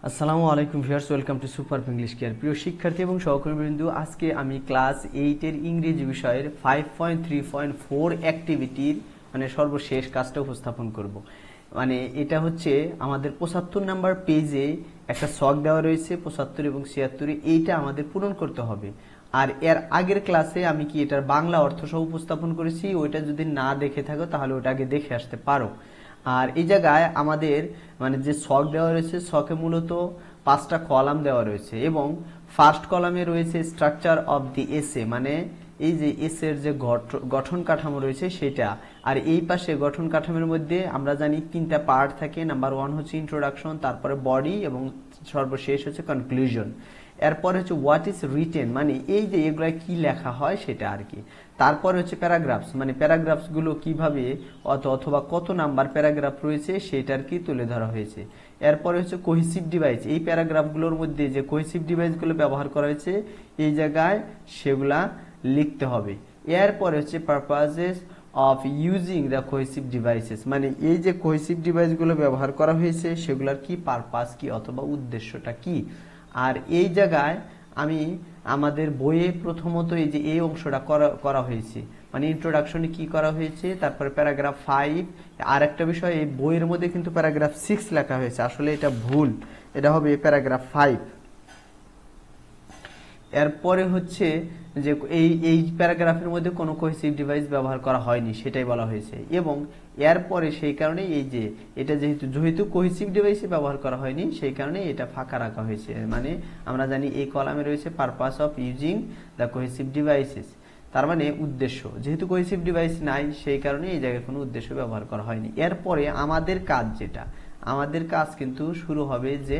আসসালামু আলাইকুম viewers, welcome to super English care. প্রিয় শিক্ষার্থী এবং সহকর্মীবৃন্দু, আজকে আমি ক্লাস 8-এর ইংরেজি বিষয়ের 5.3.4 অ্যাক্টিভিটির সর্বশেষ কাজটা উপস্থাপন করব। এটা হচ্ছে আমাদের 75 নাম্বার পেজে একটা ছক দেওয়া রয়েছে, 75 এবং 76, এইটা আমাদের পূরণ করতে হবে। আর এর আগের ক্লাসে আমি কি এটার বাংলা অর্থ সহ উপস্থাপন করেছি, ওইটা যদি না দেখে থাকো তাহলে ওটা আগে দেখে আসতে পারো। আর এই জায়গায় আমাদের যে ছক দেওয়া রয়েছে, ছকে মূলত 5টা কলাম দেওয়া রয়েছে এবং ফার্স্ট কলামে রয়েছে স্ট্রাকচার অফ দি এসে, এই যে এসের যে গঠন কাঠামো রয়েছে সেটা। আর এই পাশে গঠন কাঠামোর মধ্যে আমরা জানি 3টা পার্ট থাকে। নাম্বার 1 হচ্ছে ইন্ট্রোডাকশন, তারপরে বডি এবং সর্বশেষ হচ্ছে কনক্লুশন। এরপর হচ্ছে হোয়াট ইজ রিটেন, এই যে এগুলা কি লেখা হয় সেটা আর কি। তারপর হচ্ছে প্যারাগ্রাফস, প্যারাগ্রাফস গুলো কিভাবে অথবা কত নাম্বার প্যারাগ্রাফ রয়েছে সেটা আর কি তুলে ধরা হয়েছে। এরপরে হচ্ছে কোহেসিভ ডিভাইস, এই প্যারাগ্রাফগুলোর মধ্যে যে কোহেসিভ ডিভাইসগুলো ব্যবহার করা হয়েছে এই জায়গায় সেগুলা লিখতে হবে। এরপরে হচ্ছে purposes of using the cohesive devices, এই যে কোহেসিভ ডিভাইসগুলো ব্যবহার করা হয়েছে সেগুলোর কি পারপাস কি অথবা উদ্দেশ্যটা কি। আর এই জায়গায় আমি আমাদের বইয়ে প্রথমত এই যে এই অংশটা করা হয়েছে, ইন্ট্রোডাকশনে কি করা হয়েছে, তারপরে প্যারাগ্রাফ 5। আর একটা বিষয়, এই বইয়ের মধ্যে কিন্তু প্যারাগ্রাফ 6 লেখা হয়েছে, আসলে এটা ভুল, এটা হবে প্যারাগ্রাফ 5। এরপরে হচ্ছে যে এই প্যারাগ্রাফের মধ্যে কোনো কোহেসিভ ডিভাইস ব্যবহার করা হয়নি সেটাই বলা হয়েছে। এবং এরপরে সেই কারণে এই যে এটা যেহেতু কোহেসিভ ডিভাইসে ব্যবহার করা হয়নি সেই কারণে এটা ফাঁকা রাখা হয়েছে। আমরা জানি এই কলামে রয়েছে purpose of using the cohesive devices, তার উদ্দেশ্য, যেহেতু কোহেসিভ ডিভাইস নাই সেই কারণে এই জায়গায় কোনো উদ্দেশ্য ব্যবহার করা হয়নি। এরপরে আমাদের কাজ যেটা, আমাদের কাজ কিন্তু শুরু হবে যে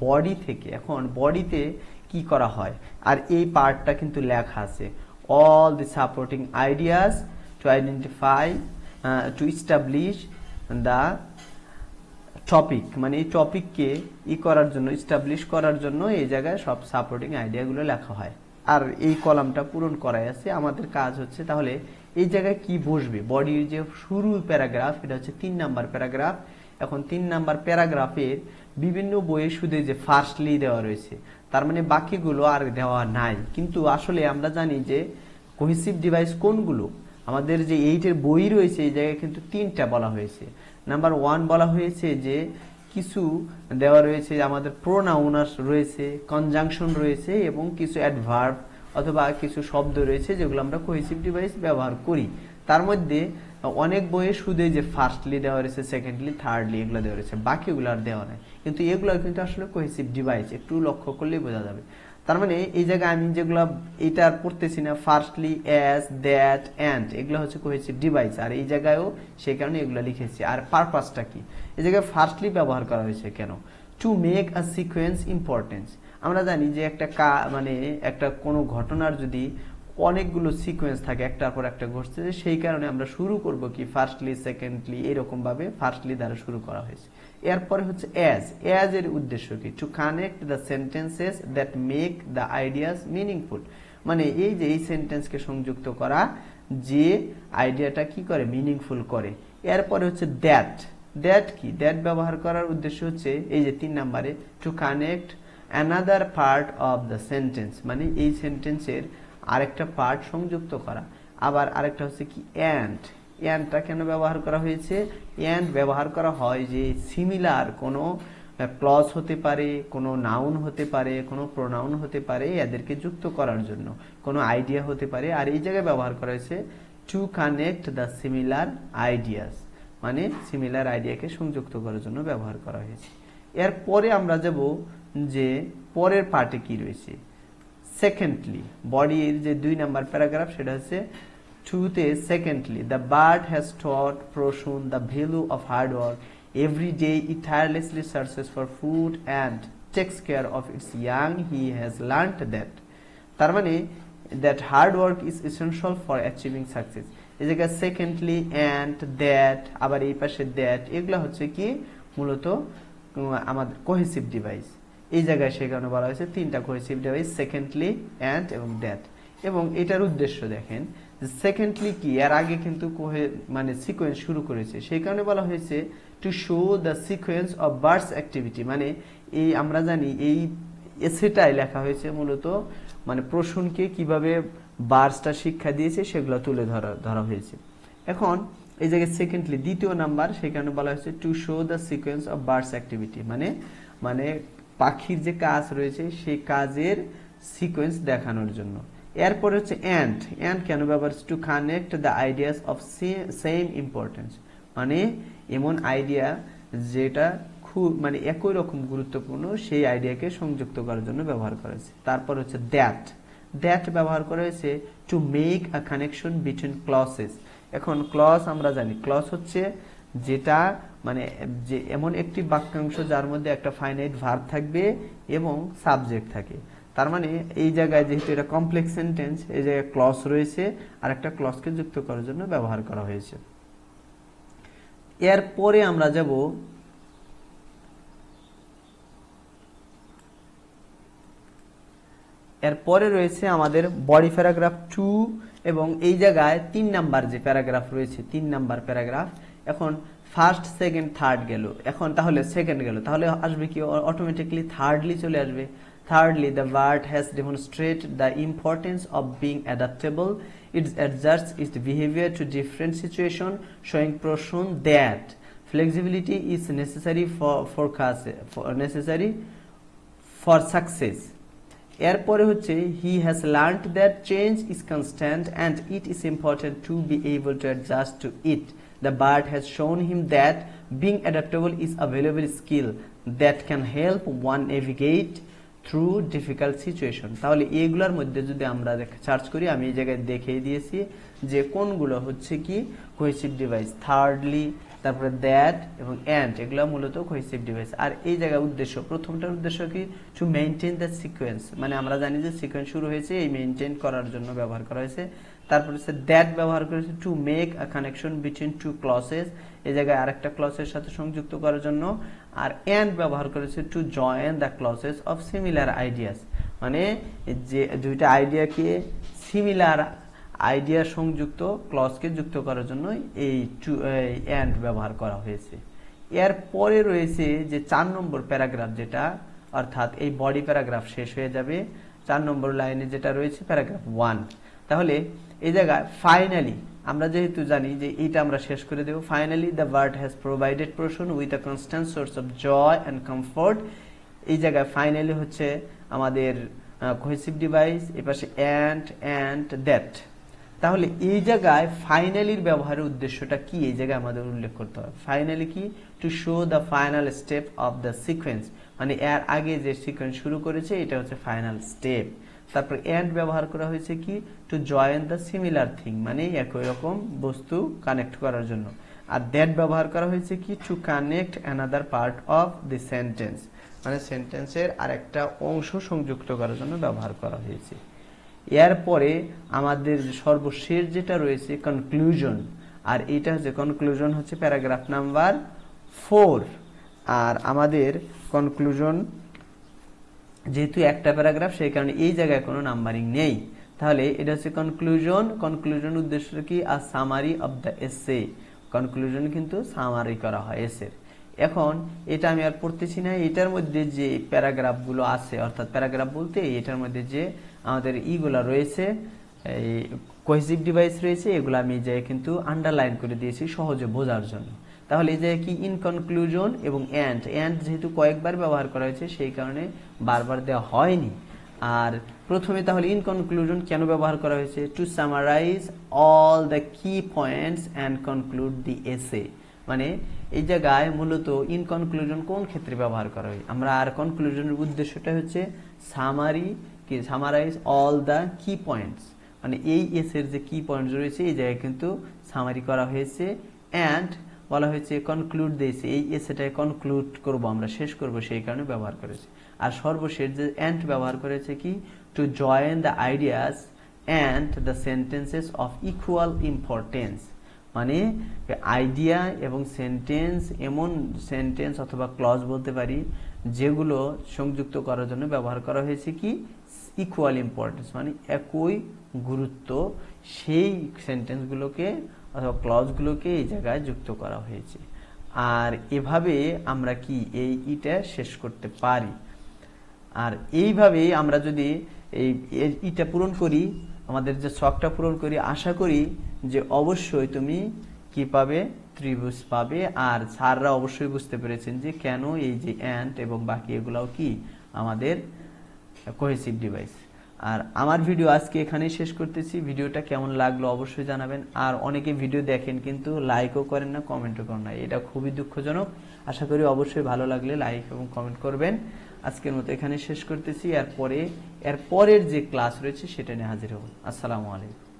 বডি থেকে। এখন বডিতে কি করা হয়, আর এই পার্টটা কিন্তু লেখা আছে, all the supporting ideas to identify to establish the topic, এই টপিককে করার জন্য, এস্টাবলিশ করার জন্য এই জায়গায় সব সাপোর্টিং আইডিয়াগুলো লেখা হয়। আর এই কলামটা পূরণ করাই আছে। আমাদের কাজ হচ্ছে তাহলে এই জায়গায় কি বসবে, বডির যে শুরু প্যারাগ্রাফ, এটা হচ্ছে 3 নাম্বার প্যারাগ্রাফ। এখন 3 নাম্বার প্যারাগ্রাফের বিভিন্ন বইয়ে শুধু যে ফার্স্টলি দেওয়া রয়েছে, তার বাকিগুলো আর দেওয়া নাই। কিন্তু আসলে আমরা জানি যে কোহেসিভ ডিভাইস কোনগুলো, আমাদের যে 8-এর বই রয়েছে এই জায়গায় কিন্তু 3টা বলা হয়েছে। নাম্বার 1 বলা হয়েছে যে কিছু দেওয়া রয়েছে, আমাদের প্রোনাউন রয়েছে, কনজাংশন রয়েছে এবং কিছু অ্যাডভার্ব অথবা কিছু শব্দ রয়েছে যেগুলো আমরা কোহেসিভ ডিভাইস ব্যবহার করি। তার মধ্যে অনেক বইয়ে শুধু যে ফার্স্টলি দেওয়া রয়েছে, সেকেন্ডলি, থার্ডলি এগুলো দেওয়া রয়েছে, বাকিগুলো আর দেওয়া নাই। কিন্তু এগুলো কিন্তু আসলে কোহেসিভ ডিভাইস, একটু লক্ষ্য করলেই বোঝা যাবে। তার এই জায়গায় আমি যেগুলো এটা আর পড়তেছি না, ফার্স্টলি, অ্যাজ, দ্যাট, অ্যান্ড, এগুলো হচ্ছে কোহেসিভ ডিভাইস। আর এই জায়গায়ও সেই কারণে এগুলো লিখেছি। আর পারপাসটা কি, এই জায়গায় ফার্স্টলি ব্যবহার করা হয়েছে কেন, টু মেক আ সিকোয়েন্স ইম্পর্টেন্স। আমরা জানি যে একটা কোনো ঘটনার যদি অনেকগুলো সিকোয়েন্স থাকে, একটার পর একটা ঘটছে, সেই কারণে আমরা শুরু করব কি ফার্স্টলি, সেকেন্ডলি, এরকম ভাবে ফার্স্টলি দ্বারা শুরু করা হয়েছে। এরপরে হচ্ছে অ্যাজ এর উদ্দেশ্য কি, two connect the sentences that make the ideas meaningful, এই যে এই সেন্টেন্সকে সংযুক্ত করা যে আইডিয়াটা কি করে, মিনিংফুল করে। এরপরে হচ্ছে দ্যাট কি, দ্যাট ব্যবহার করার উদ্দেশ্য হচ্ছে এই যে 3 নাম্বারে, to connect another part of the sentence, এই সেন্টেন্সের আরেকটা পার্ট সংযুক্ত করা। আবার আরেকটা হচ্ছে কি অ্যান্ডটা কেন ব্যবহার করা হয়েছে, অ্যান্ড ব্যবহার করা হয় যে সিমিলার কোনো ক্লজ হতে পারে, কোনো নাউন হতে পারে, কোনো প্রোনাউন হতে পারে, এদেরকে যুক্ত করার জন্য, কোনো আইডিয়া হতে পারে। আর এই জায়গায় ব্যবহার করা হয়েছে to connect the similar ideas, similar আইডিয়াকে সংযুক্ত করার জন্য ব্যবহার করা হয়েছে। এরপরে আমরা যাব যে পরের পার্টে কি রয়েছে। সেকেন্ডলি, বডির যে 2 নাম্বার প্যারাগ্রাফ, সেটা হচ্ছে টুতে secondly, the bird has taught Prosun the value of hard work, every day it tirelessly searches for food and takes care of its young, he has learned that. তার that hard work is essential for achieving success. এই জায়গায় secondly, and, that, আবার এই পাশে that, এগুলো হচ্ছে কি মূলত আমাদের কোহেসিভ ডিভাইস। এই জায়গায় সেই কারণে বলা হয়েছে 3টা কোহেসিভ ডিভাইস, সেকেন্ডলি, অ্যান্ড এবং দ্যাট। এবং এটার উদ্দেশ্য দেখেন সেকেন্ডলি কি এর আগে কিন্তু মানে সিকোয়েন্স শুরু করেছে, সেই কারণে বলা হয়েছে to show the sequence of birds activity. মানে এই আমরা জানি এই এসেটাই লেখা হয়েছে মূলত মানে প্রসূনকে কিভাবে বার্ডসটা শিক্ষা দিয়েছে সেগুলো তুলে ধরা হয়েছে। এখন এই জায়গায় সেকেন্ডলি দ্বিতীয় নাম্বার, সেই কারণে বলা হয়েছে to show the sequence of birds activity, মানে পাখির যে কাজ রয়েছে সেই কাজের সিকোয়েন্স দেখানোর জন্য। এরপরে হচ্ছে অ্যান্ড কেন ব্যবহার, two connect the ideas of same importance, মানে এমন আইডিয়া যেটা খুব মানে একই রকম গুরুত্বপূর্ণ সেই আইডিয়াকে সংযুক্ত করার জন্য ব্যবহার করা হয়েছে। তারপর হচ্ছে দ্যাট ব্যবহার করা হয়েছে two make a connection between ক্লসেস। এখন ক্লজ আমরা জানি, ক্লজ হচ্ছে যেটা মানে যে এমন একটি বাক্যাংশ যার মধ্যে একটা ফাইনাইট ভার্ব থাকবে এবং সাবজেক্ট থাকে। তার মানে এই জায়গায় যেহেতু এটা কমপ্লেক্স সেন্টেন্স, এই জায়গায় ক্লজ রয়েছে আর একটা ক্লজকে যুক্ত করার জন্য ব্যবহার করা হয়েছে। এরপরে আমরা যাব এরপরে রয়েছে আমাদের বডি প্যারাগ্রাফ 2 এবং এই জায়গায় 3 নাম্বার যে প্যারাগ্রাফ রয়েছে, 3 নাম্বার প্যারাগ্রাফ। এখন ফার্স্ট, সেকেন্ড, থার্ড গেল, এখন তাহলে সেকেন্ড গেল, তাহলে আসবে কি অটোমেটিক্যালি থার্ডলি চলে আসবে। Thirdly, the bird has demonstrated the importance of being adaptable. It adjusts its behavior to different situations, showing Proshun that flexibility is necessary for success. এরপরে হচ্ছে he has learned that change is constant and it is important to be able to adjust to it. The bird has shown him that being adaptable is a valuable skill that can help one navigate through difficult situation. তাহলে এইগুলোর মধ্যে যদি আমরা search করি, আমি এই জায়গায় দেখিয়ে দিয়েছি যে কোনগুলো হচ্ছে কি কোহেসিভ ডিভাইস। থার্ডলি, তারপরে দ্যাট এবং অ্যান্ড, এগুলো মূলত কোহেসিভ ডিভাইস। আর এই জায়গায় উদ্দেশ্য, প্রথমটার উদ্দেশ্য কি টু মেইনটেইন দ্য সিকোয়েন্স, মানে আমরা জানি যে সিকোয়েন্স শুরু হয়েছে এই মেইনটেইন করার জন্য ব্যবহার করা হয়েছে। তারপর হচ্ছে দ্যাট ব্যবহার করেছে to make a connection between two classes, এই জায়গায় আরেকটা ক্লসের সাথে সংযুক্ত করার জন্য। আর অ্যান্ড ব্যবহার করেছে to join the ক্লসেস of similar ideas, মানে যে দুইটা আইডিয়াকে সিমিলার আইডিয়া সংযুক্ত ক্লসকে যুক্ত করার জন্য এই অ্যান্ড ব্যবহার করা হয়েছে। এর পরে রয়েছে যে 4 নম্বর প্যারাগ্রাফ, যেটা অর্থাৎ এই বডি প্যারাগ্রাফ শেষ হয়ে যাবে 4 নম্বর লাইনে যেটা রয়েছে প্যারাগ্রাফ 1। তাহলে এই জায়গায় ফাইনালি আমরা যেহেতু জানি যে এইটা আমরা শেষ করে দেব, finally the bird has provided Prosun with a constant source of joy and comfort. এই জায়গায় ফাইনালি হচ্ছে আমাদের কোহেসিভ ডিভাইস, এপাশে অ্যান্ড দ্যাট। তাহলে এই জায়গায় ফাইনালির ব্যবহারের উদ্দেশ্যটা কি এই জায়গায় আমাদের উল্লেখ করতে হবে। ফাইনালি কি to show the final step of the sequence, মানে এর আগে যে সিকোয়েন্স শুরু করেছে এটা হচ্ছে ফাইনাল স্টেপ। তারপর এন্ড ব্যবহার করা হয়েছে কি to join the similar thing, মানে একই রকম বস্তু কানেক্ট করার জন্য। আর দ্যাট ব্যবহার করা হয়েছে কি to connect another part of the sentence, মানে সেন্টেন্সের আরেকটা অংশ সংযুক্ত করার জন্য ব্যবহার করা হয়েছে। এরপরে আমাদের সর্বশেষ যেটা রয়েছে কনক্লুশন, আর এটা হচ্ছে কনক্লুশন হচ্ছে প্যারাগ্রাফ নাম্বার 4। আর আমাদের কনক্লুশন যেহেতু একটা প্যারাগ্রাফ সেই কারণে এই জায়গায় কোনো নাম্বারিং নেই। তাহলে এটা হচ্ছে কনক্লুশন উদ্দেশ্য কি আ summary of the essay, conclusion কিন্তু সামারি করা হয় এসের। এখন এটা আমি আর পড়তেছি না, এটার মধ্যে যে প্যারাগ্রাফগুলো আছে, অর্থাৎ প্যারাগ্রাফ বলতে এটার মধ্যে যে আমাদের ইগুলা রয়েছে, এই কোহেসিভ ডিভাইস রয়েছে, এগুলো আমি যে কিন্তু আন্ডারলাইন করে দিয়েছি সহজে বোঝার জন্য। তাহলে এই যে কি ইন কনক্লুশন এবং অ্যান্ড যেহেতু কয়েকবার ব্যবহার করা হয়েছে সেই কারণে বারবার দেওয়া হয়নি। আর প্রথমে তাহলে ইন কনক্লুশন কেন ব্যবহার করা হয়েছে, টু সামারাইজ অল দ্য কি পয়েন্টস অ্যান্ড কনক্লুড দি এসে, মানে এই জায়গায় মূলত ইন কনক্লুশন কোন ক্ষেত্রে ব্যবহার করা হয় আমরা, আর কনক্লুশনের উদ্দেশ্যটা হচ্ছে সামারাইজ অল দ্য কি পয়েন্টস, মানে এই এসের যে কি পয়েন্টস রয়েছে এই জায়গায় কিন্তু সামারি করা হয়েছে। অ্যান্ড বলা হয়েছে কনক্লুড দিয়েছে, এই এসেটাকে কনক্লুড করব আমরা, শেষ করব, সেই কারণে ব্যবহার করেছে। আর সর্বশেষ যে অ্যান্ড ব্যবহার করেছে কি to join the ideas and the sentences of equal importance, মানে আইডিয়া এবং সেন্টেন্স, এমন সেন্টেন্স অথবা ক্লজ বলতে পারি যেগুলো সংযুক্ত করার জন্য ব্যবহার করা হয়েছে কি ইকুয়াল ইম্পর্টেন্স মানে একই গুরুত্ব, সেই সেন্টেন্সগুলোকে অথবা ক্লজগুলোকে এই জায়গায় যুক্ত করা হয়েছে। আর এভাবে আমরা কি এই ইটা শেষ করতে পারি। আর এইভাবে আমরা যদি এই ইটা পূরণ করি, আমাদের যে ছকটা পূরণ করি, আশা করি যে অবশ্যই তুমি কি পাবে, ত্রিভুজ পাবে। আর স্যাররা অবশ্যই বুঝতে পেরেছেন যে কেন এই যে অ্যান্ড এবং বাকি এগুলাও কি আমাদের কোহেসিভ ডিভাইস। আর আমার ভিডিও আজকে এখানেই শেষ করতেছি। ভিডিওটা কেমন লাগলো অবশ্যই জানাবেন। আর অনেকে ভিডিও দেখেন কিন্তু লাইকও করেন না, কমেন্টও করেন না, এটা খুবই দুঃখজনক। আশা করি অবশ্যই ভালো লাগলে লাইক এবং কমেন্ট করবেন। আজকের মতো এখানে শেষ করতেছি। এর পরের যে ক্লাস রয়েছে সেটা নিয়ে হাজির হব। আসসালামু আলাইকুম।